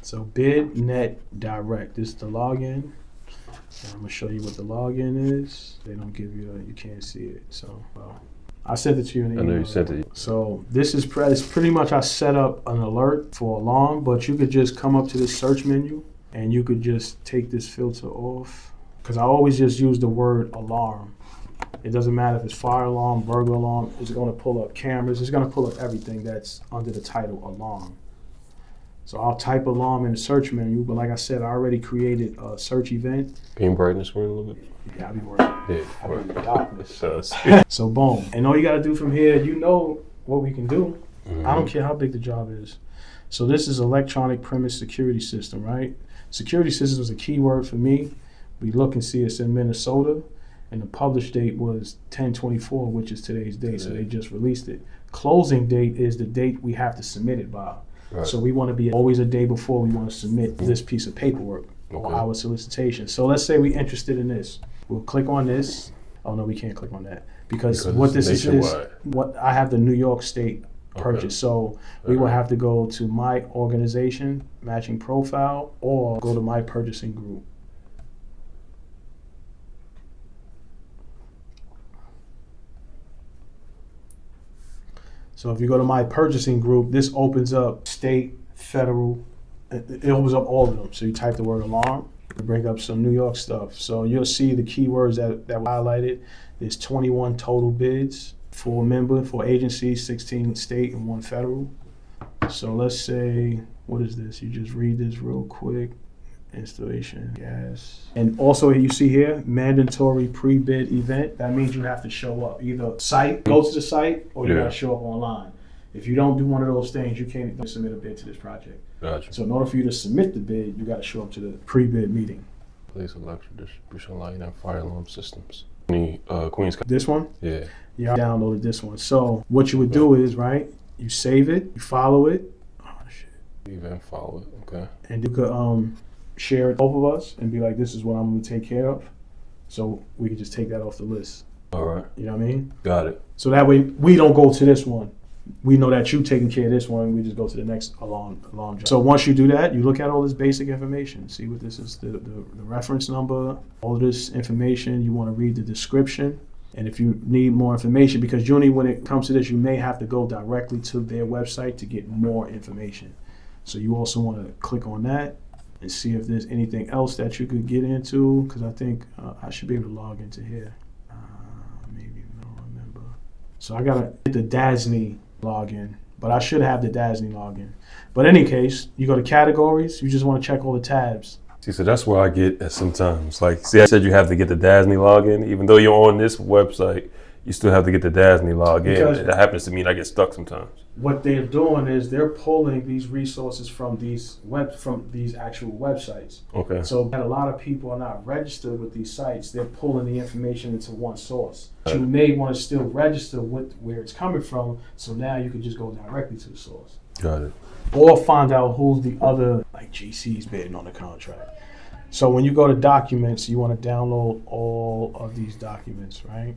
So BidNet Direct. This is the login. And I'm gonna show you what the login is. They don't give you you can't see it. So I sent it to you in the email. I know you sent it. So this is pretty much I set up an alert for alarm, but you could just come up to this search menu and you could just take this filter off. Because I always just use the word alarm. It doesn't matter if it's fire alarm, burglar alarm. It's gonna pull up cameras. It's gonna pull up everything that's under the title alarm. So I'll type alarm in the search menu, but like I said, I already created a search event. Can you brighten the screen a little bit? Yeah, I'll be working. Yeah, I'll be in the darkness. it So boom. And all you gotta do from here, you know what we can do. Mm-hmm. I don't care how big the job is. So this is electronic premise security system, right? Security system was a key word for me. We look and see it's in Minnesota, and the published date was 10/24, which is today's date, so they just released it. Closing date is the date we have to submit it by. Right. So we want to be always a day before we want to submit this piece of paperwork or our solicitation. So let's say we're interested in this. We'll click on this. Oh no, we can't click on that because what this is what I have the New York State purchase. So we will have to go to my organization, matching profile, or go to my purchasing group. So if you go to my purchasing group, this opens up state, federal, it opens up all of them. So you type the word alarm, to bring up some New York stuff. So you'll see the keywords that were highlighted. There's 21 total bids for a member, for agencies, 16 state and 1 federal. So let's say, what is this? You just read this real quick. Installation, gas. And also you see here, mandatory pre-bid event. That means you have to show up. Either go to the site, or you gotta show up online. If you don't do one of those things, you can't submit a bid to this project. Gotcha. So in order for you to submit the bid, you gotta show up to the pre-bid meeting. Place electric distribution line and fire alarm systems. Queens. This one? Yeah. Yeah, I downloaded this one. So what you would do is, right, you save it, you follow it. Oh shit. Even follow it, okay. And you could share it, both of us, and be like, this is what I'm going to take care of. So we can just take that off the list. All right. You know what I mean? Got it. So that way we don't go to this one. We know that you taking care of this one. We just go to the next alarm job. So once you do that, you look at all this basic information. See what this is, the reference number, all of this information. You want to read the description. And if you need more information, because usually when it comes to this, you may have to go directly to their website to get more information. So you also want to click on that and see if there's anything else that you could get into, because I think I should be able to log into here. Maybe, I don't remember. So I gotta get the DASNY login, but I should have the DASNY login. But in any case, you go to categories, you just want to check all the tabs. See, so that's where I get at sometimes. Like, see, I said you have to get the DASNY login, even though you're on this website, you still have to get the DASNY login. Because that happens to me and I get stuck sometimes. What they're doing is they're pulling these resources from these actual websites. Okay. So that a lot of people are not registered with these sites. They're pulling the information into one source. You may want to still register with where it's coming from, so now you can just go directly to the source. Got it. Or find out who's the other GCs bidding on the contract. So when you go to documents, you want to download all of these documents, right?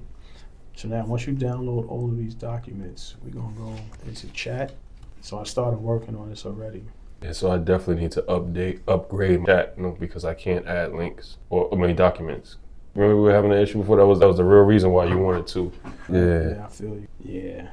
So now once you download all of these documents, we're going to go into chat. So I started working on this already. Yeah, so I definitely need to upgrade my chat, because I can't add links or documents. Remember we were having an issue before? That was the real reason why you wanted to. Yeah. I feel you. Yeah.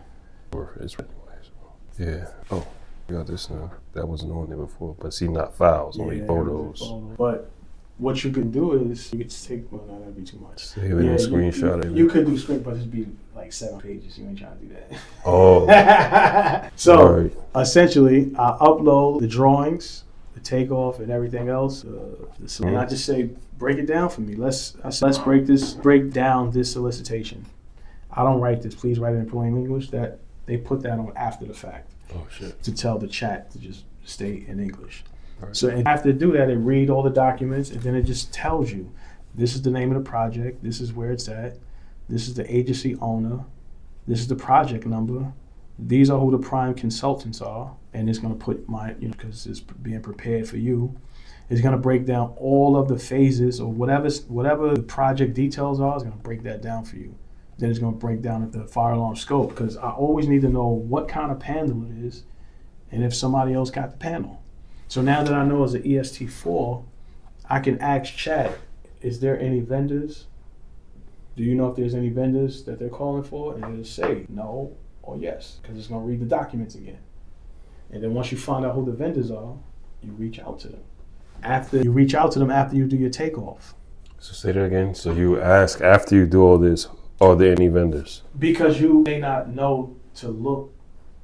Yeah. Oh, we got this now. That wasn't on there before. But see, not files, only photos. But what you can do is you could take, well, not that'd be too much. Save it and screenshot it. You could do screen, but it'd be like 7 pages. You ain't trying to do that. Oh. So essentially, I upload the drawings, the takeoff, and everything else. And I just say, break it down for me. Let's break down this solicitation. I don't write this. Please write it in plain English. That they put that on after the fact. Oh shit. To tell the chat to just stay in English. Right. So after do that, it read all the documents, and then it just tells you, this is the name of the project, this is where it's at, this is the agency owner, this is the project number, these are who the prime consultants are, and it's going to put because it's being prepared for you. It's going to break down all of the phases or whatever the project details are. It's going to break that down for you. Then it's going to break down the fire alarm scope, because I always need to know what kind of panel it is, and if somebody else got the panel. So now that I know it's an EST4, I can ask chat, is there any vendors? Do you know if there's any vendors that they're calling for? And it'll say no or yes, because it's going to read the documents again. And then once you find out who the vendors are, you reach out to them. After you reach out to them after you do your takeoff. So say that again. So you ask after you do all this, are there any vendors? Because you may not know to look,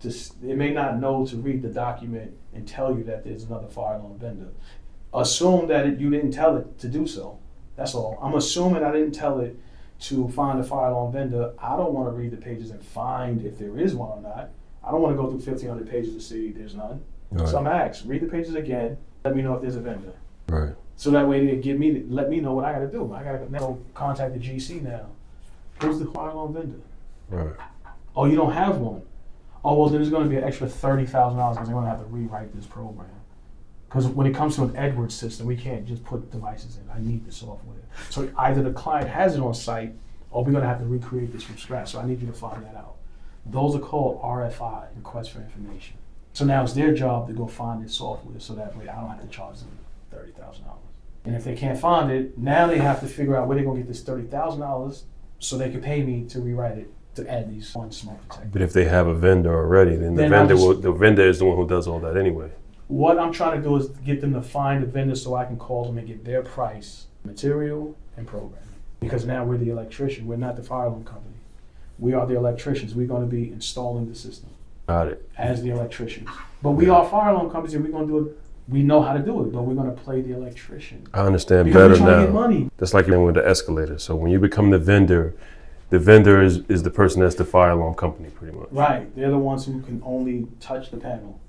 it may not know to read the document and tell you that there's another fire alarm vendor. Assume that you didn't tell it to do so. That's all. I'm assuming I didn't tell it to find a fire alarm vendor. I don't want to read the pages and find if there is one or not. I don't want to go through 1,500 pages to see there's none. Right. So I'm asked, read the pages again, let me know if there's a vendor. Right. So that way they let me know what I got to do. I got to go contact the GC now. Who's the fire alarm vendor? Right. Oh, you don't have one. Oh, well, then there's going to be an extra $30,000 because they're going to have to rewrite this program. Because when it comes to an Edwards system, we can't just put devices in. I need the software. So either the client has it on site, or we're going to have to recreate this from scratch. So I need you to find that out. Those are called RFI, requests for information. So now it's their job to go find this software, so that way I don't have to charge them $30,000. And if they can't find it, now they have to figure out where they're going to get this $30,000 so they can pay me to rewrite it to add these one smoke detector. But if they have a vendor already, then the vendor is the one who does all that anyway. What I'm trying to do is get them to find a vendor so I can call them and get their price, material, and programming. Because now we're the electrician. We're not the fire alarm company. We are the electricians. We're going to be installing the system. Got it. As the electricians. But we are fire alarm companies and we're going to do it. We know how to do it, but we're going to play the electrician. I understand because better we're trying now. to get money. That's like with the escalator. So when you become the vendor is the person that's the fire alarm company, pretty much. Right. They're the ones who can only touch the panel.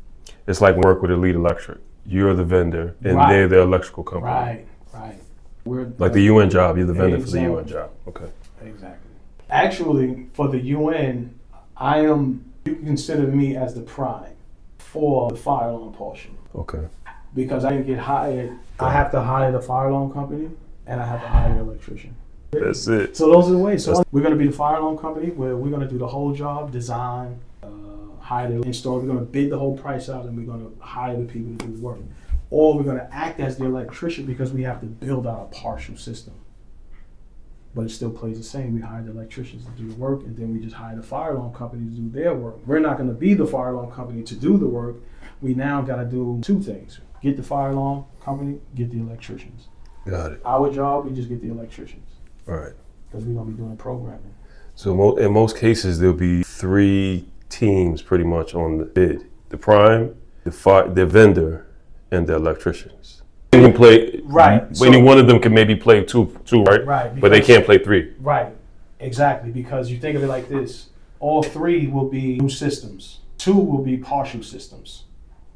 It's like work with Elite Electric. You're the vendor, and Right. they're the electrical company. Right, right. We're Like the UN job, you're the vendor for the Exactly. UN job. Okay. Exactly. Actually, for the UN, you can consider me as the prime for the fire alarm portion. Okay. Because I didn't get hired, I have to hire the fire alarm company and I have to hire the electrician. That's it. So those are the ways. So we're going to be the fire alarm company where we're going to do the whole job, design, hire the installer. We're going to bid the whole price out and we're going to hire the people to do the work. Or we're going to act as the electrician because we have to build out a partial system. But it still plays the same. We hire the electricians to do the work and then we just hire the fire alarm company to do their work. We're not going to be the fire alarm company to do the work. We now got to do two things. Get the fire alarm company, get the electricians. Got it. Our job, we just get the electricians. All right. Because we're going to be doing programming. So in most cases, there'll be 3 teams pretty much on the bid: the prime, the vendor, and the electricians. They can play Right. Any one of them can maybe play two, right? Right. But they can't play 3. Right. Exactly. Because you think of it like this: all 3 will be new systems. 2 will be partial systems,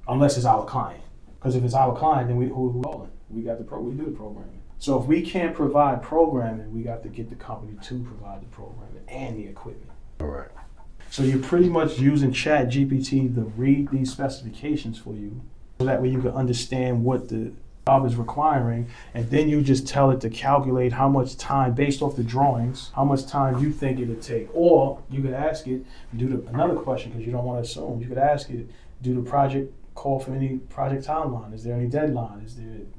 unless it's our client. Because if it's our client, then who calling? We got we do the programming. So if we can't provide programming, we got to get the company to provide the programming and the equipment. All right. So you're pretty much using Chat GPT to read these specifications for you, so that way you can understand what the job is requiring, and then you just tell it to calculate how much time, based off the drawings, how much time you think it'll take. Or you could ask it, another question, because you don't want to assume, you could ask it, do the project call for any project timeline? Is there any deadline?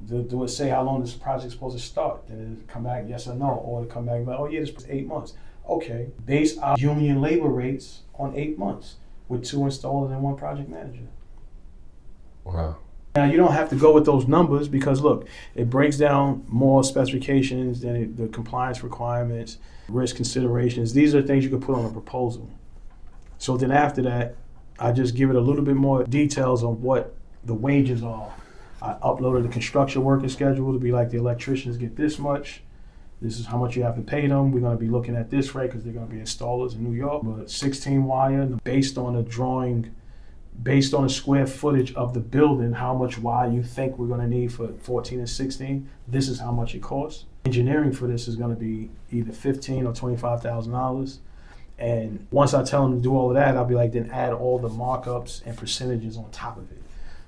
Do it say how long this project's supposed to start? Then it come back yes or no, or it come back like, oh yeah, this is 8 months. Okay, base our union labor rates on 8 months with 2 installers and 1 project manager. Wow. Now you don't have to go with those numbers because look, it breaks down more specifications than the compliance requirements, risk considerations. These are things you can put on a proposal. So then after that, I just give it a little bit more details on what the wages are. I uploaded the construction worker schedule to be like the electricians get this much. This is how much you have to pay them. We're going to be looking at this rate because they're going to be installers in New York. But 16 wire, based on the drawing, based on the square footage of the building, how much wire you think we're going to need for 14 and 16, this is how much it costs. Engineering for this is going to be either $15,000 or $25,000. And once I tell them to do all of that, I'll be like, then add all the markups and percentages on top of it.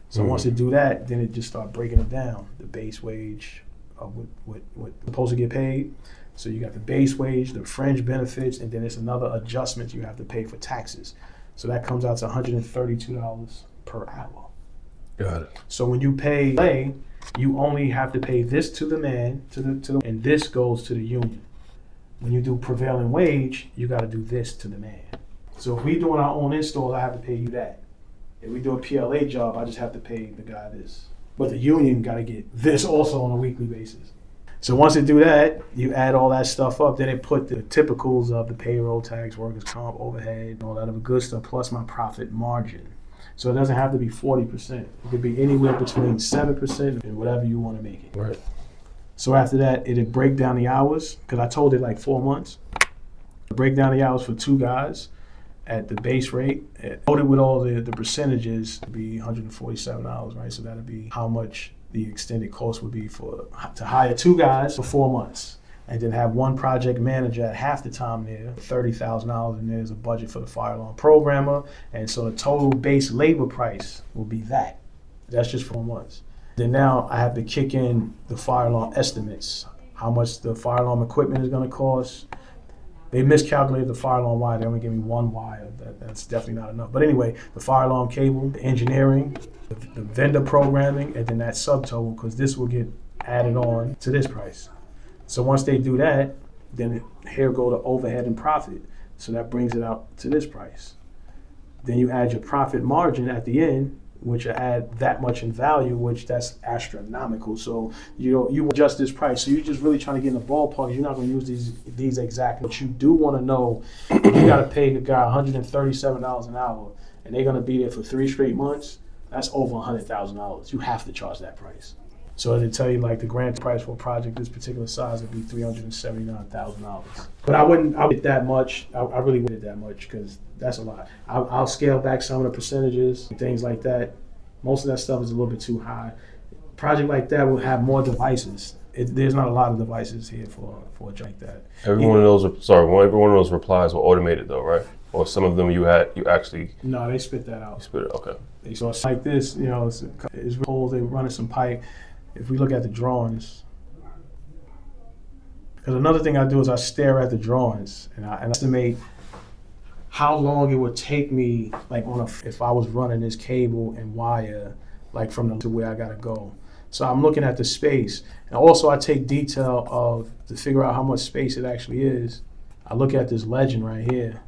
So once they do that, then it just start breaking it down. The base wage of what's supposed to get paid. So you got the base wage, the fringe benefits, and then it's another adjustment you have to pay for taxes. So that comes out to $132 per hour. Got it. So when you pay lay, you only have to pay this to the man, and this goes to the union. When you do prevailing wage, you got to do this to the man. So if we doing our own install, I have to pay you that. If we do a PLA job, I just have to pay the guy this. But the union got to get this also on a weekly basis. So once they do that, you add all that stuff up, then it put the typicals of the payroll tax, workers' comp, overhead, and all that other good stuff, plus my profit margin. So it doesn't have to be 40%. It could be anywhere between 7% and whatever you want to make it. Right. So after that, it'd break down the hours, because I told it like 4 months. Break down the hours for 2 guys at the base rate. Loaded with all the percentages, it'd be $147, right? So that'd be how much the extended cost would be to hire 2 guys for 4 months. And then have 1 project manager at half the time there, $30,000, and there's a budget for the fire alarm programmer. And so the total base labor price will be that. That's just 4 months. Then now I have to kick in the fire alarm estimates, how much the fire alarm equipment is going to cost. They miscalculated the fire alarm wire. They only gave me 1 wire. That's definitely not enough. But anyway, the fire alarm cable, the engineering, the vendor programming, and then that subtotal, because this will get added on to this price. So once they do that, then here go the overhead and profit. So that brings it out to this price. Then you add your profit margin at the end, which will add that much in value, which that's astronomical. So you adjust this price. So you're just really trying to get in the ballpark. You're not going to use these exactly. But you do want to know, you got to pay the guy $137 an hour, and they're going to be there for 3 straight months. That's over $100,000. You have to charge that price. So they tell you like the grant price for a project this particular size would be $379,000. But I wouldn't get that much. I really wouldn't that much because that's a lot. I'll scale back some of the percentages and things like that. Most of that stuff is a little bit too high. A project like that will have more devices. There's not a lot of devices here for a job like that. Every one of those replies were automated though, right? Or some of them you actually. No, they spit that out. You spit it, okay. So it's like this, it's cold. They're running some pipe. If we look at the drawings, because another thing I do is I stare at the drawings and I estimate how long it would take me, like if I was running this cable and wire, like from to where I gotta go. So I'm looking at the space, and also I take detail to figure out how much space it actually is. I look at this legend right here.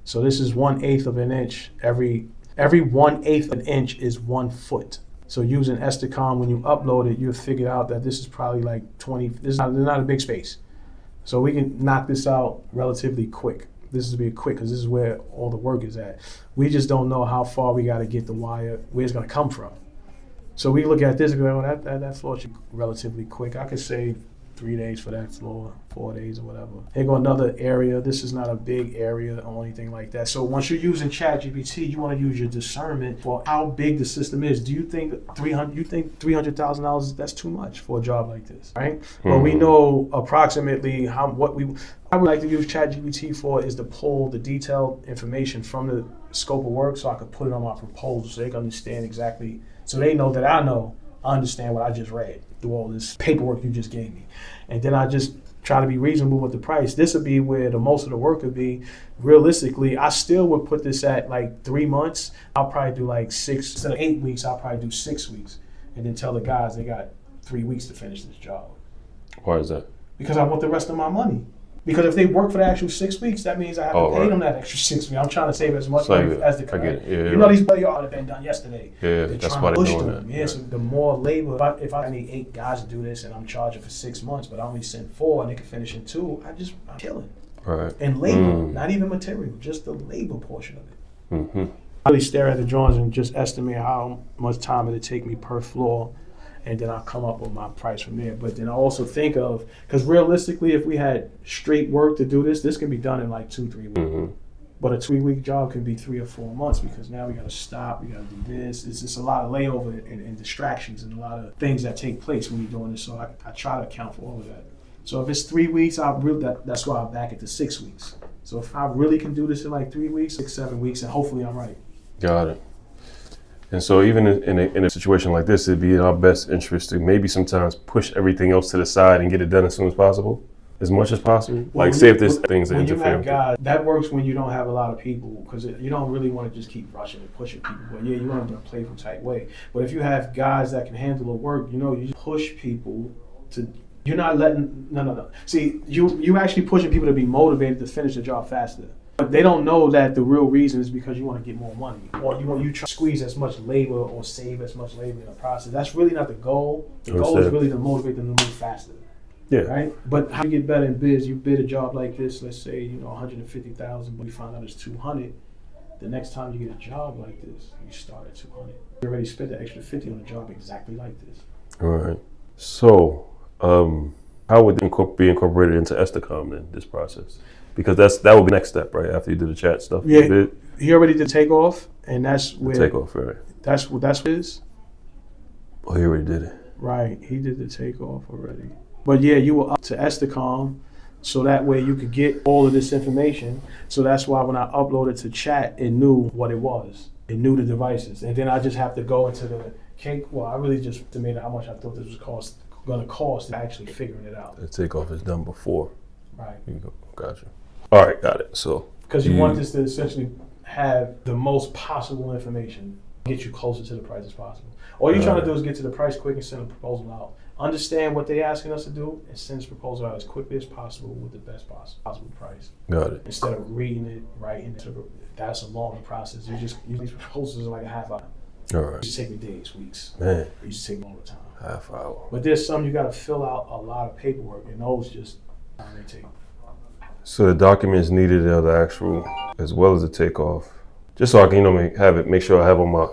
So this is 1/8 of an inch. Every 1/8 of an inch is 1 foot. So using Esticom, when you upload it, you'll figure out that this is probably like 20, there's not a big space. So we can knock this out relatively quick. This is be quick because this is where all the work is at. We just don't know how far we got to get the wire, where it's going to come from. So we look at this and go, that floor should be relatively quick. I could say 3 days for that floor, 4 days or whatever. Here go another area. This is not a big area or anything like that. So once you're using ChatGPT, you want to use your discernment for how big the system is. Do you think $300,000 that's too much for a job like this, right? Mm-hmm. But we know approximately I would like to use ChatGPT for is to pull the detailed information from the scope of work so I could put it on my proposal so they can understand exactly, so they know that I understand what I just read through all this paperwork you just gave me. And then I just try to be reasonable with the price. This would be where the most of the work would be. Realistically, I still would put this at like 3 months. I'll probably do like 6, instead of 8 weeks, I'll probably do 6 weeks. And then tell the guys they got 3 weeks to finish this job. Why is that? Because I want the rest of my money. Because if they work for the actual 6 weeks, that means I have to pay them that extra 6 weeks. I'm trying to save as much money as the client. These bloody ought to have been done yesterday. Yeah, that's why they're doing that. Yeah, so the more labor, if I need 8 guys to do this and I'm charging for 6 months, but I only send 4 and they can finish in 2, I'm killing. Right. And labor, not even material, just the labor portion of it. Mm-hmm. I really stare at the drawings and just estimate how much time it'll take me per floor. And then I'll come up with my price from there. But then I also think of, because realistically, if we had straight work to do this can be done in like 2-3 weeks. Mm-hmm. But a 3-week job can be 3 or 4 months because now we got to stop, we got to do this. It's just a lot of layover and distractions and a lot of things that take place when you're doing this. So I try to account for all of that. So if it's 3 weeks, that's why I'm back at the 6 weeks. So if I really can do this in like 3 weeks, 6, 7 weeks, and hopefully I'm right. Got it. And so even in a situation like this, it'd be in our best interest to maybe sometimes push everything else to the side and get it done as soon as possible. as much as possible? Like, say if there's things that when you interfere have with it. guys, that works when you don't have a lot of people, because you don't really want to just keep rushing and pushing people. But yeah, you want to do it in a playful type way. But if you have guys that can handle the work, you just push people to. You're not letting no. See, you actually pushing people to be motivated to finish the job faster. But they don't know that the real reason is because you want to get more money, or you try to squeeze as much labor or save as much labor in the process. That's really not the goal. The goal is really to motivate them to move faster. Yeah. Right. But how you get better in biz? You bid a job like this. Let's say 150,000, but you find out it's 200. The next time you get a job like this, you start at 200. You already spent the extra 50 on a job exactly like this. All right. So, how would it be incorporated into Estacom in this process? Because that would be the next step, right? After you do the chat stuff. Yeah. He already did takeoff, and that's where takeoff, right? That's what it is. Oh, he already did it. Right. He did the takeoff already. But yeah, you were up to Estacom, so that way you could get all of this information. So that's why when I uploaded to chat, it knew what it was. It knew the devices. And then I just have to go into the cake. Well, I really just estimated how much I thought this was going to cost to actually figuring it out. The takeoff is done before. Right. You go. Gotcha. All right, got it. So because you want this to essentially have the most possible information, get you closer to the price as possible. All you're trying to do is get to the price quick and send a proposal out. Understand what they're asking us to do and send this proposal out as quickly as possible with the best possible price. Got it. Instead of reading it, writing it, that's a longer process. These proposals are like a half hour. All right. It used to take me days, weeks. Man. It used to take longer time. Half hour. But there's some you got to fill out a lot of paperwork, and those just time they take. So the documents needed are the actual, as well as the takeoff, just so I can make sure I have on my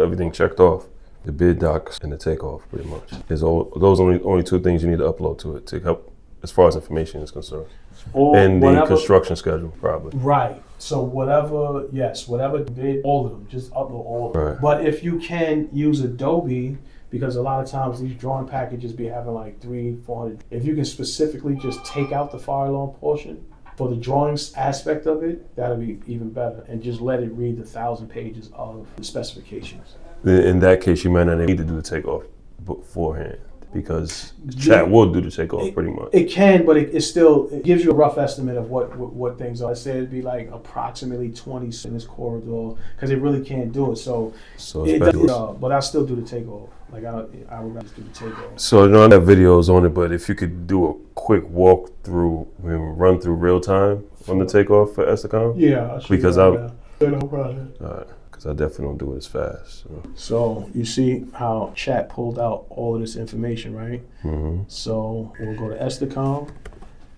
everything checked off. The bid docs and the takeoff, pretty much. Is those only two things you need to upload to it to help as far as information is concerned. And the construction schedule, probably. Right. So whatever bid, all of them, just upload all of them. Right. But if you can use Adobe, because a lot of times these drawing packages be having like 300-400. If you can specifically just take out the fire alarm portion for the drawings aspect of it, that'll be even better. And just let it read the 1,000 pages of the specifications. In that case, you might not need to do the takeoff beforehand because chat will do the takeoff pretty much. It can, but it gives you a rough estimate of what things are. I say it'd be like approximately 20 in this corridor because it really can't do it. So but I still do the takeoff. Like I would rather do the takeoff. So I know I have videos on it, but if you could do a quick walkthrough, run through real time on the takeoff for Estacom. Yeah, because no problem. All right. Because I definitely don't do it as fast. So you see how chat pulled out all of this information, right? Mm-hmm. So we'll go to Estacom.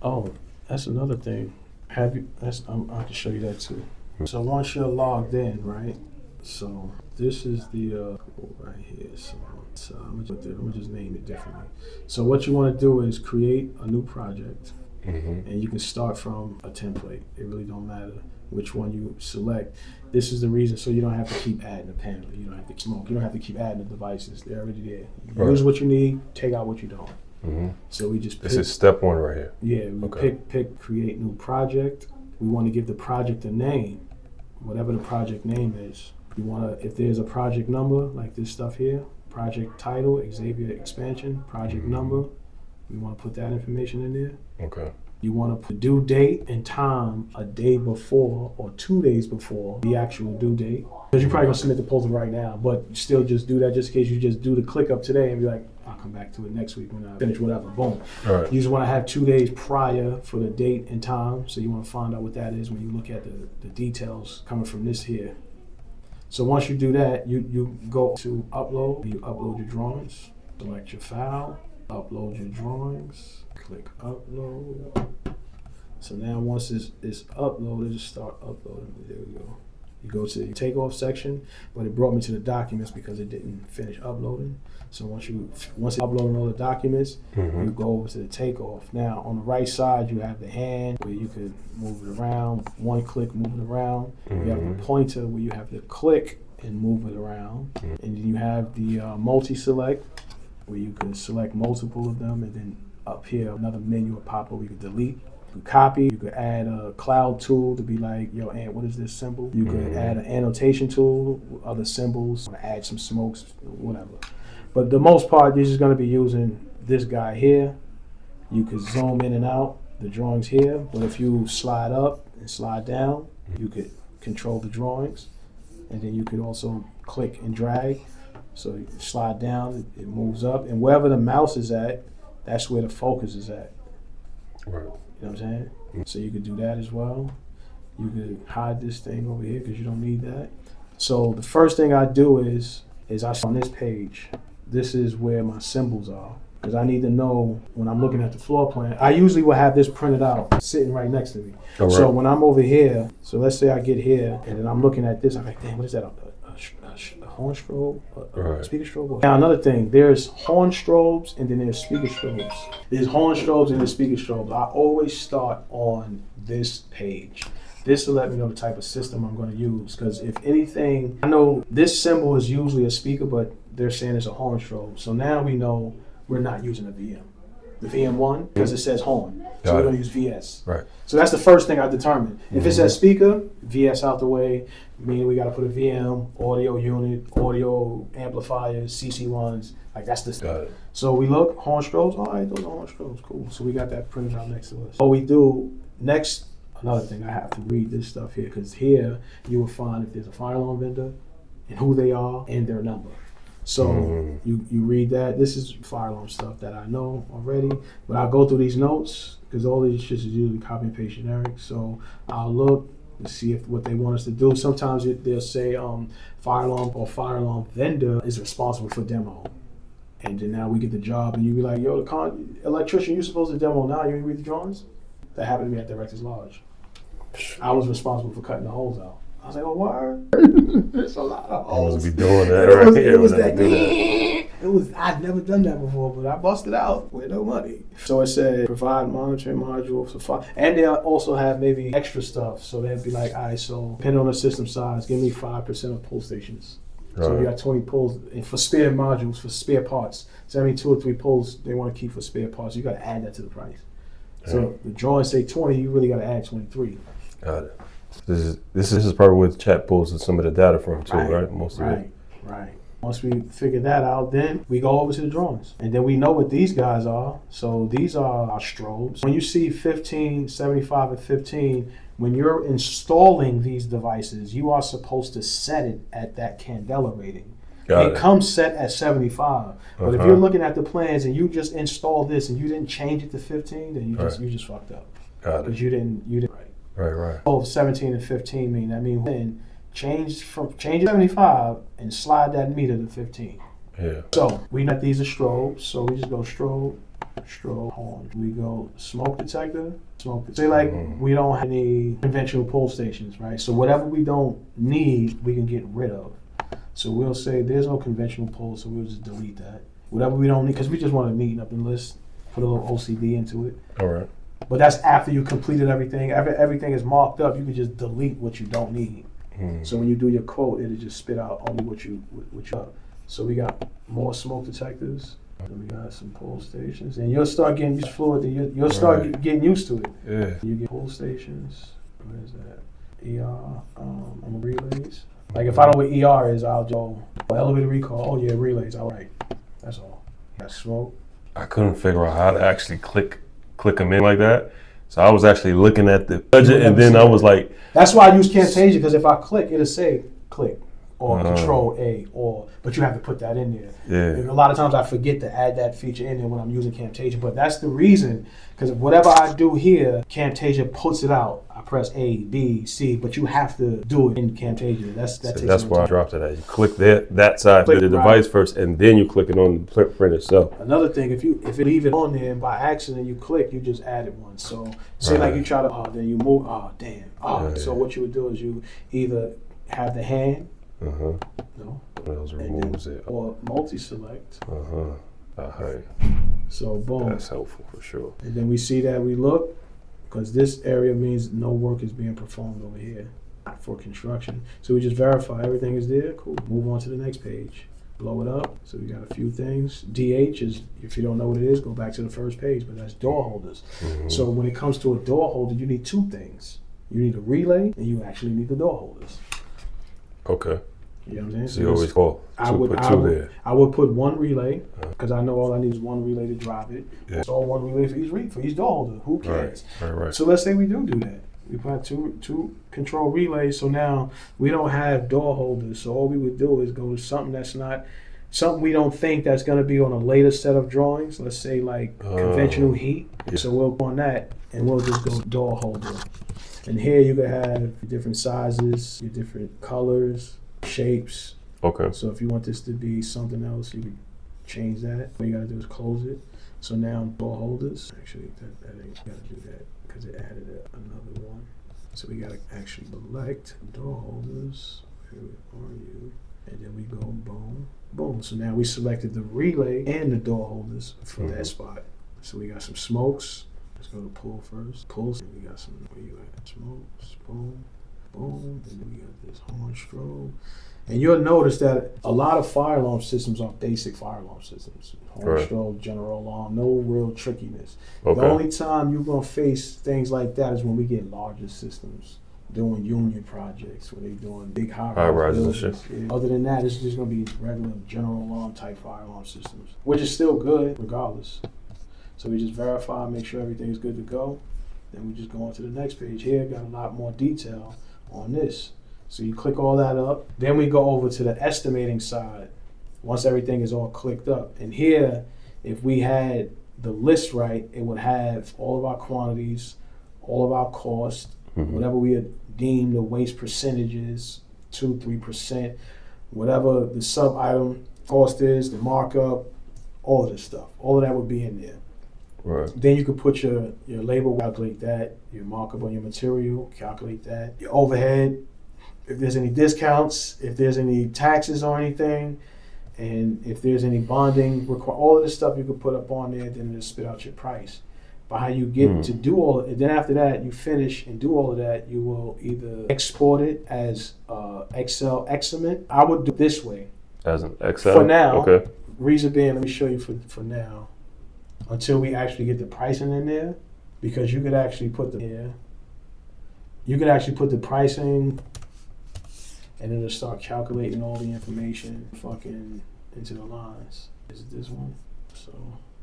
Oh, that's another thing. I can show you that too. Mm-hmm. So once you're logged in, right? So this is the right here. So I'm gonna just name it differently. So what you want to do is create a new project, and you can start from a template. It really don't matter which one you select. This is the reason, so you don't have to keep adding the panel. You don't have to smoke. You don't have to keep adding the devices. They're already there. Use what you need, take out what you don't. Mm-hmm. So we just this is step one right here. Yeah, we pick create new project. We want to give the project a name, whatever the project name is. You want to, if there's a project number, like this stuff here, project title, Xavier expansion, project number, we want to put that information in there. Okay. You want to put due date and time a day before or 2 days before the actual due date. Because you're probably going to submit the proposal right now, but still just do that just in case you just do the click up today and be like, I'll come back to it next week when I finish whatever, boom. All right. You just want to have 2 days prior for the date and time, so you want to find out what that is when you look at the details coming from this here. So once you do that, you go to upload, you upload your drawings, select your file, upload your drawings, click upload. So now once it's uploaded, just start uploading. There we go. You go to the takeoff section, but it brought me to the documents because it didn't finish uploading. So once it's uploading all the documents, you go over to the takeoff. Now on the right side, you have the hand where you could move it around. One click, move it around. You have the pointer where you have to click and move it around. And then you have the multi-select where you can select multiple of them, and then up here another menu will pop up where you can delete. You could copy, you could add a cloud tool to be like, yo, Ant, what is this symbol? You could add an annotation tool, other symbols, add some smokes, whatever. But the most part, you're just gonna be using this guy here. You could zoom in and out the drawings here, but if you slide up and slide down, you could control the drawings, and then you could also click and drag. So you slide down, it moves up, and wherever the mouse is at, that's where the focus is at. Right. You know what I'm saying? So you could do that as well. You could hide this thing over here because you don't need that. So the first thing I do is I on this page, this is where my symbols are. Because I need to know when I'm looking at the floor plan. I usually will have this printed out, sitting right next to me. All right. So when I'm over here, so let's say I get here, and then I'm looking at this, I'm like, damn, what is that? A horn strobe? A speaker strobe? Now another thing, there's horn strobes and then there's speaker strobes. There's horn strobes and there's speaker strobes. I always start on this page. This will let me know the type of system I'm going to use. Because if anything, I know this symbol is usually a speaker, but they're saying it's a horn strobe. So now we know we're not using a VM. The VM1, because it says horn. So we're going to use VS. Right. So that's the first thing I determined. If it says speaker, VS out the way, meaning we got to put a VM, audio unit, audio amplifiers, CC1s, like that's the stuff. So we look, horn strobes, all right, those are horn strobes, cool. So we got that printed out next to us. What we do next, another thing, I have to read this stuff here, because here you will find if there's a fire alarm vendor and who they are and their number. So you read that. This is fire alarm stuff that I know already, but I'll go through these notes because all these shit is usually copy and paste generic. So I'll look and see if what they want us to do. Sometimes they'll say fire alarm or fire alarm vendor is responsible for demo. And then now we get the job and you be like, yo, the electrician, you supposed to demo now, you ain't read the drawings? That happened to me at Director's Lodge. I was responsible for cutting the holes out. I was like, oh, word? There's a lot of holes. I was be doing that right here. I'd never done that before, but I busted out with no money. So it said, provide monitoring module for fire. And they also have maybe extra stuff. So they'd be like, all right, so depending on the system size, give me 5% of pull stations. So you got 20 pulls and for spare modules, for spare parts. So I mean 2 or 3 pulls they want to keep for spare parts. You got to add that to the price. So the drawings say 20, you really got to add 23. Got it. This is probably where the chat pulls some of the data from too, right? Most of it. Right. Once we figure that out, then we go over to the drawings. And then we know what these guys are. So these are our strobes. When you see 15, 75, and 15, when you're installing these devices, you are supposed to set it at that candela rating. It comes set at 75. But if you're looking at the plans and you just install this and you didn't change it to 15, then you just fucked up. Got it. Because you didn't Right. Oh, 17 and 15 mean that means then change 75 and slide that meter to 15. Yeah. So we know these are strobes, so we just go strobe, horn. We go smoke detector, Say like we don't have any conventional pull stations, right? So whatever we don't need, we can get rid of. So we'll say there's no conventional pull, so we'll just delete that. Whatever we don't need, because we just want to neaten up the list, put a little OCD into it. All right. But that's after you completed everything. Everything is marked up. You can just delete what you don't need. So when you do your quote, it'll just spit out only what you up. So we got more smoke detectors. And we got some pull stations, and you'll start getting used fluid. You'll start getting used to it. Yeah. You get pull stations. Where is that? ER on relays. Like if I don't know what ER is, I'll go elevator recall. Oh yeah, relays. All right. That's all. Got smoke. I couldn't figure out how to actually click them in like that. So I was actually looking at the budget, and then I was like, that's why I use Camtasia, because if I click, it'll say click or Control A, but you have to put that in there. Yeah. And a lot of times I forget to add that feature in there when I'm using Camtasia, but that's the reason, because whatever I do here, Camtasia puts it out. I press A, B, C, but you have to do it in Camtasia. That's why I dropped it at. You click that side of the device first, and then you click it on the print itself. Another thing, if you leave it on there and by accident you click, you just added one. So say like you try to, then you move, so what you would do is you either have the hand, no, else removes it, or multi-select. Alright. So boom. That's helpful for sure. And then we see that we look, because this area means no work is being performed over here for construction. So we just verify everything is there. Cool. Move on to the next page. Blow it up. So we got a few things. DH is, if you don't know what it is, go back to the first page, but that's door holders. So when it comes to a door holder, you need two things. You need a relay and you actually need the door holders. Okay. You know what I'm saying? So you always call. Put two there. I would put one relay because I know all I need is one relay to drive it. Yeah. It's all one relay for each door holder. Who cares? Right. So let's say we do that. We put two control relays. So now we don't have door holders. So all we would do is go to something that's not something we don't think that's going to be on a later set of drawings. Let's say like conventional heat. Yeah. So we'll go on that and we'll just go door holder. And here you could have different sizes, your different colors, shapes. Okay. So if you want this to be something else, you can change that. All you gotta do is close it. So now door holders. Actually, that ain't gotta do that because it added another one. So we gotta actually select door holders. Where are you? And then we go boom, boom. So now we selected the relay and the door holders for that spot. So we got some smokes. Let's go to pull first. Pull. And we got some. Where you at? Smokes. Boom. Boom, and then we got this horn strobe. And you'll notice that a lot of fire alarm systems are basic fire alarm systems. Horn strobe, general alarm, no real trickiness. Okay. The only time you're going to face things like that is when we get larger systems, doing union projects, when they're doing big high-rise and shit. Yeah. Other than that, it's just going to be regular general alarm type fire alarm systems, which is still good regardless. So we just verify, make sure everything's good to go. Then we just go on to the next page. Here, got a lot more detail on this. So you click all that up. Then we go over to the estimating side once everything is all clicked up. And here, if we had the list right, it would have all of our quantities, all of our costs, whatever we had deemed the waste percentages, 2-3%, whatever the sub item cost is, the markup, all of this stuff. All of that would be in there. Right. Then you could put your labor, calculate that, your markup on your material, calculate that, your overhead, if there's any discounts, if there's any taxes or anything, and if there's any bonding, all of this stuff you could put up on there, then it'll spit out your price. But how you get to do all of it, then after that, you finish and do all of that, you will either export it as Excel excrement. I would do it this way. As an Excel? For now. Okay. Reason being, let me show you for now. Until we actually get the pricing in there, because you could actually put the pricing, and it'll start calculating all the information fucking into the lines. Is it this one? So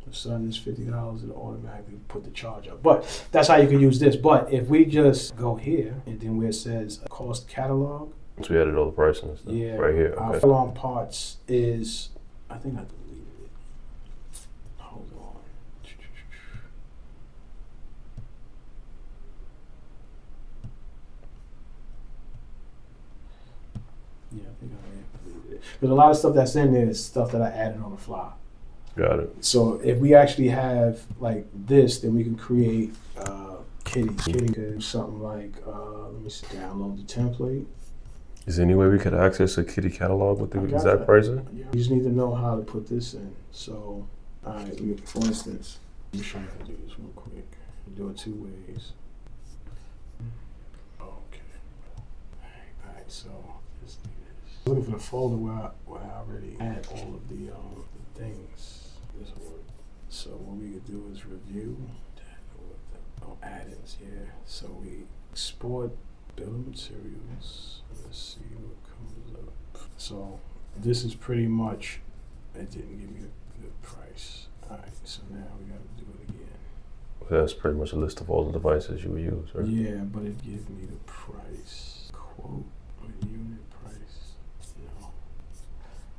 the sudden is $50, it'll automatically put the charge up. But that's how you can use this. But if we just go here and then where it says cost catalog. So we added all the pricing and stuff. Yeah, right here. Okay. Our alarm parts is, I think I deleted it. Hold on. Yeah, I think I deleted it. But a lot of stuff that's in there is stuff that I added on the fly. Got it. So if we actually have like this, then we can create Kitty. Kitty could do something like, let me see, download the template. Is there any way we could access a Kitty catalog with the exact pricing? Yeah. You just need to know how to put this in. So, all right, for instance, let me show you how to do this real quick. You do it two ways. Okay. All right, so let's do this. I'm looking for the folder where I already had all of the things. This work. So what we could do is review. Add-ins here. So we export bill of materials. Let's see what comes up. So this is pretty much, it didn't give me a good price. All right, so now we got to do it again. That's pretty much a list of all the devices you would use, right? Yeah, but it gives me the price. Quote, a unit price. No.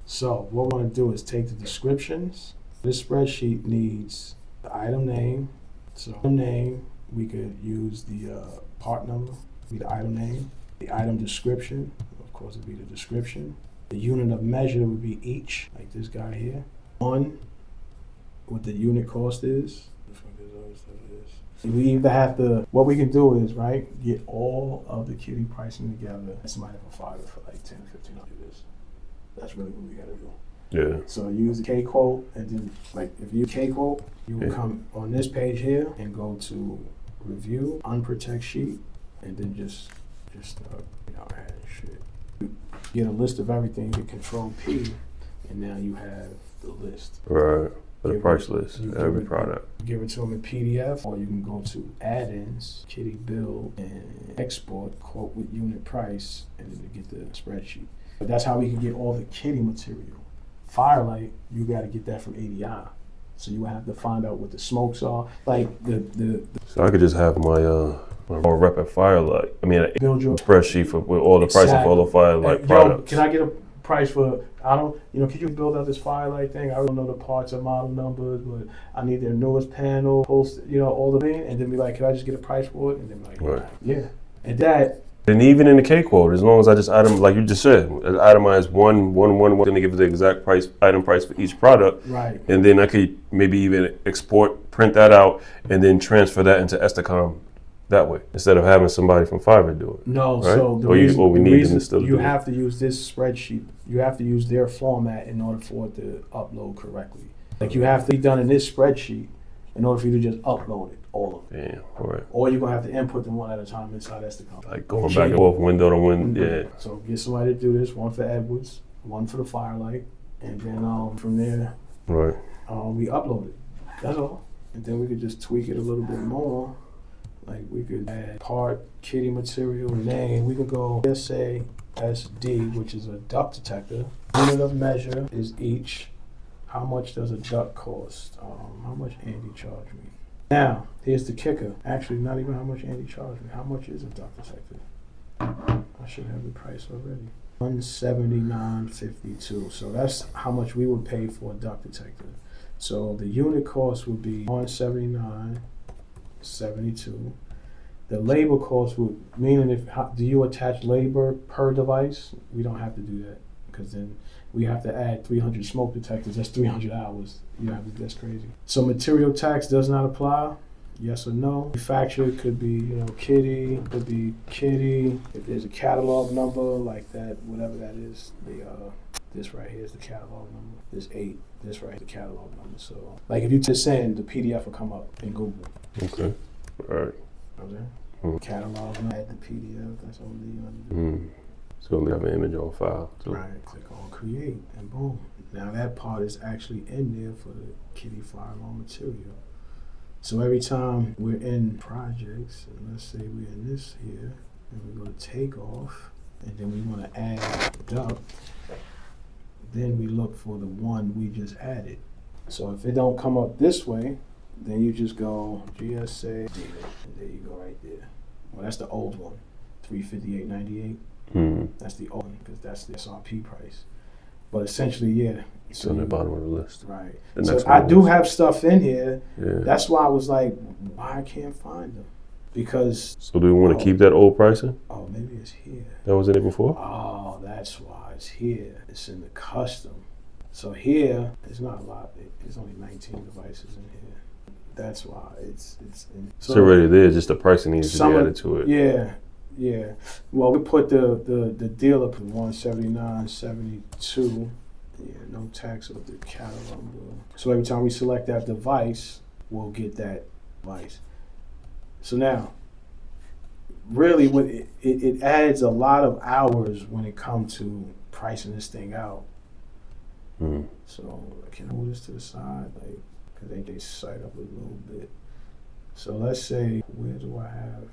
So what we want to do is take the descriptions. This spreadsheet needs the item name. So item name, we could use the part number, be the item name. The item description, of course, would be the description. The unit of measure would be each, like this guy here. One, what the unit cost is. We either have to, what we can do is, right, get all of the Kitty pricing together. Somebody have a file for like 10, 15 of this. That's really what we gotta do. Yeah. So use the K quote, and then like if you K quote, you will come on this page here and go to review, unprotect sheet, and then just add shit. Get a list of everything, hit Control P, and now you have the list. Right. For the price list, every product. Give it to them in PDF, or you can go to add-ins, Kitty bill, and export quote with unit price, and then you get the spreadsheet. But that's how we can get all the kitty material. Firelight, you got to get that from ADI. So you have to find out what the smokes are. Like the So I could just have my raw rep at Firelight. I mean, build your spreadsheet with all the pricing for all the Firelight products. Can I get a price for, can you build out this Firelight thing? I don't know the parts and model numbers, but I need their newest panel, post, all the thing, and then be like, can I just get a price for it? And then be like, Right. Yeah. And that. And even in the K quote, as long as I just item, like you just said, itemize one, going to give the exact item price for each product. Right. And then I could maybe even print that out, and then transfer that into Estacom that way, instead of having somebody from Fiverr do it. No, right? so the we need reason them to still you do have to use this spreadsheet. You have to use their format in order for it to upload correctly. Like you have to be done in this spreadsheet in order for you to just upload it, all of it. Yeah, all right. Or you're gonna have to input them one at a time inside Estacom. Like going back and forth, window to window. Yeah. So get somebody to do this. One for Edwards, one for the Firelight, and then from there, Right. we upload it. That's all. And then we could just tweak it a little bit more. Like we could add part, kitty material, name. We could go SASD, which is a duct detector. Unit of measure is each. How much does a duct cost? How much Andy charged me? Now, here's the kicker. Actually, not even how much Andy charged me. How much is a duct detector? I should have the price already. $179.52. So that's how much we would pay for a duct detector. So the unit cost would be $179.72. The labor cost would, meaning do you attach labor per device? We don't have to do that, because then we have to add 300 smoke detectors. That's 300 hours. That's crazy. So material tax does not apply. Yes or no? Manufacturer could be, kitty, could be kitty. If there's a catalog number like that, whatever that is, this right here is the catalog number. This 8, this right here is the catalog number. So, like if you just saying, the PDF will come up in Google. Okay. All right. Okay. Catalog, add the PDF. That's all you want to do. So we have an image on file too. Right. Click on create, and boom. Now that part is actually in there for the kitty fire alarm material. So every time we're in projects, and let's say we're in this here, and we're going to take off, and then we want to add duct, then we look for the one we just added. So if it don't come up this way, then you just go GSA, and there you go right there. Well, that's the old one, $358.98. That's the old one, because that's the SRP price. But essentially, yeah. It's on the bottom of the list. Right. So I do have stuff in here. Yeah. That's why I was like, why I can't find them? Because. So do we want to keep that old pricing? Oh, maybe it's here. That was in it before? Oh, that's why it's here. It's in the custom. So here, it's not a lot. It's only 19 devices in here. That's why it's in. So, it's already there, just the pricing needs to be added to it. Yeah. Yeah. Well, we put the deal up at $179.72. Yeah, no tax of the catalog. So every time we select that device, we'll get that device. So now, really, what it adds a lot of hours when it comes to pricing this thing out. So I can hold this to the side, like, because they cite up a little bit. So let's say, where do I have?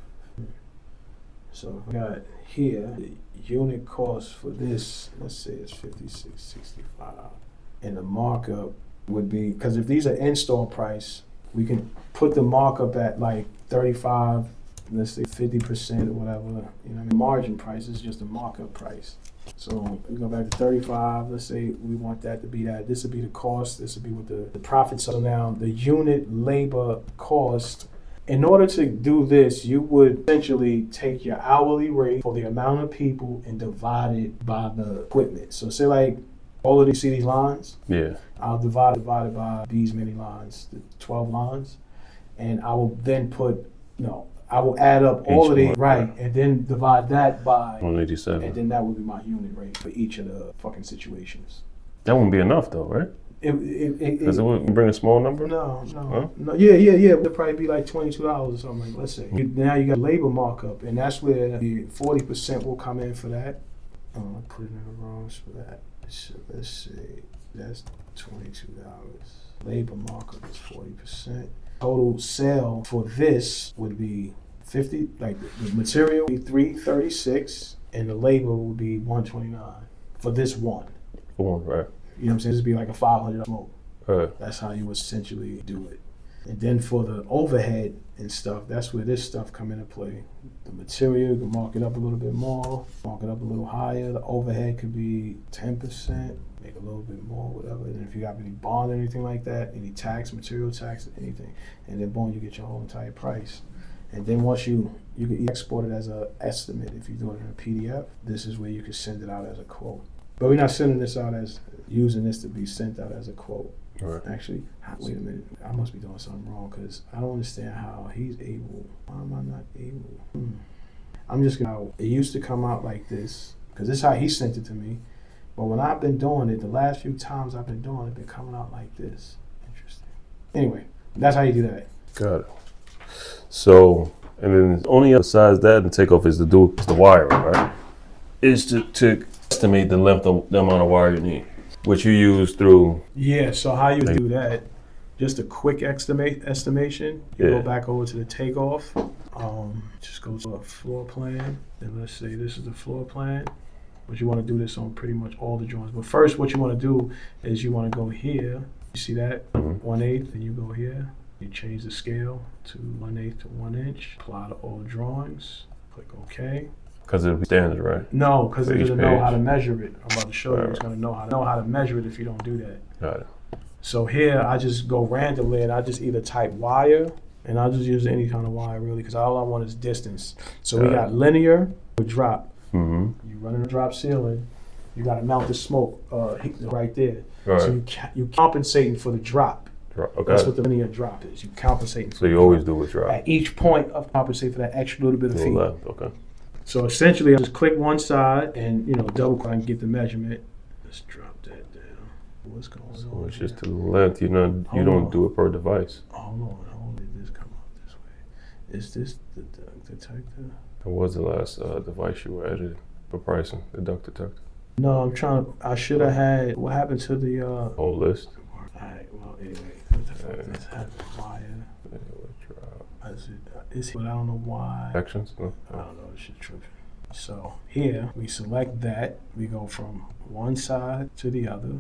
So I got here, the unit cost for this, let's say it's $56.65. And the markup would be, because if these are install price, we can put the markup at like 35, let's say 50% or whatever. Margin price is just a markup price. So we go back to 35, let's say we want that to be that. This would be the cost, this would be what the profit. So now the unit labor cost. In order to do this, you would essentially take your hourly rate for the amount of people and divide it by the equipment. So say like all of these, see these lines? Yeah. I'll divide it by these many lines, the 12 lines. And I will then I will add up all of these, right, and then divide that by 187. And then that would be my unit rate for each of the fucking situations. That wouldn't be enough though, right? Does it bring a small number? No. Huh? No. Yeah. It'll probably be like $22 or something. Like, let's say now you got labor markup, and that's where the 40% will come in for that. I put it in the wrongs for that. So let's say that's $22. Labor markup is 40%. Total sale for this would be 50. Like the material would be $336, and the labor would be $129. for this one. For one, right? You know what I'm saying? This would be like a $500 smoke. Right. That's how you essentially do it. And then for the overhead and stuff, that's where this stuff come into play. The material, you can mark it up a little bit more, mark it up a little higher. The overhead could be 10%, make a little bit more, whatever. And if you got any bond or anything like that, any tax, material tax, anything, and then boom, you get your whole entire price. And then once you can export it as an estimate. If you do it in a PDF, this is where you can send it out as a quote. But we're not sending this out as, using this to be sent out as a quote. Right. Actually, wait a minute. I must be doing something wrong because I don't understand how he's able. Why am I not able? I'm just gonna. It used to come out like this because this is how he sent it to me. But when I've been doing it, the last few times I've been doing it, been coming out like this. Interesting. Anyway, that's how you do that. Got it. So, and then only besides that, the takeoff is the wiring, right? Is to estimate the length of the amount of wire you need, which you use through. Yeah. So how you do that? Just a quick estimation. You go back over to the takeoff. Just go to a floor plan, and let's say this is the floor plan. But you want to do this on pretty much all the drawings. But first, what you want to do is you want to go here. You see that? 1/8, and you go here. You change the scale to 1/8 to 1 inch. Apply to all drawings. Click OK. Because it'll be standard, right? No, because it doesn't know page. how to measure it. I'm about to show you. Right. It's going to know how to measure it if you don't do that. Got it. So here, I just go randomly, and I just either type wire, and I'll just use any kind of wire, really, because all I want is distance. So we got linear with drop. Mm-hmm. You run in a drop ceiling, you got to mount the smoke right there. Right. So you compensating for the drop. Okay. That's what the linear drop is. You compensating for So you always do with drop. at each point of compensate for that extra little bit of feet. Left. Okay. So essentially, I just click one side and double click and get the measurement. Let's drop that down. What's going on? So it's just to the length. You don't do it per device. Hold on. Did this come out this way? Is this the duct detector? What was the last device you were editing for pricing? The duct detector. No, I'm trying. I should have had. What happened to the? Whole list. All right. Well, anyway, this had wire. But I don't know why. Actions? No. I don't know. This shit tripping. So here we select that. We go from one side to the other.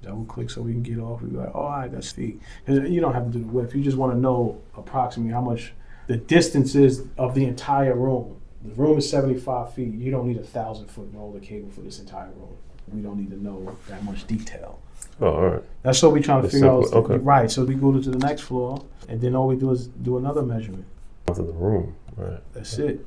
Double click so we can get off. We go like, oh, all right, that's feet. You don't have to do the width. You just want to know approximately how much the distance is of the entire room. The room is 75 feet. You don't need 1,000-foot roller cable for this entire room. We don't need to know that much detail. Oh, all right. That's what we're trying to figure out. Okay. Right. So we go to the next floor, and then all we do is do another measurement. Out of the room, right? That's it.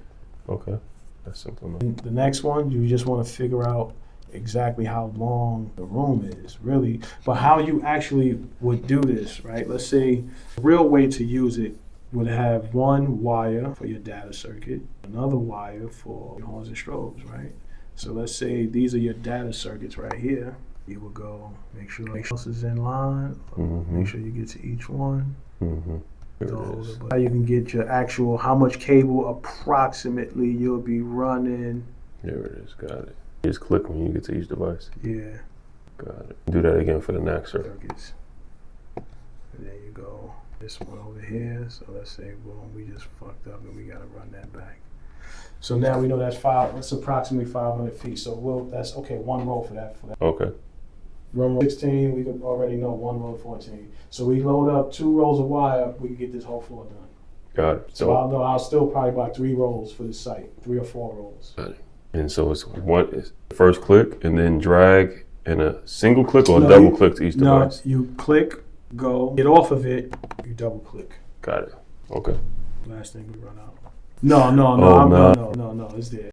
Okay. That's simple enough. And the next one, you just want to figure out exactly how long the room is, really. But how you actually would do this, right? Let's say the real way to use it would have one wire for your data circuit, another wire for your horns and strobes, right? So let's say these are your data circuits right here. You will go make sure this is in line. Make sure you get to each one. How you can get your actual, how much cable approximately you'll be running. There it is. Got it. You just click when you get to each device. Yeah. Got it. Do that again for the next circuit. Circuits. And there you go. This one over here. So let's say, boom, we just fucked up and we got to run that back. So now we know that's approximately 500 feet. So that's okay. One row for that. Okay. Row 16, we could already know one row 14. So we load up 2 rolls of wire, we can get this whole floor done. Got it. So I'll still probably buy 3 rolls for this site, 3 or 4 rolls. Got it. And so it's first click and then drag and a single click or double click to each device? No, you click, go, get off of it, you double click. Got it. Okay. Last thing we run out. No, it's there.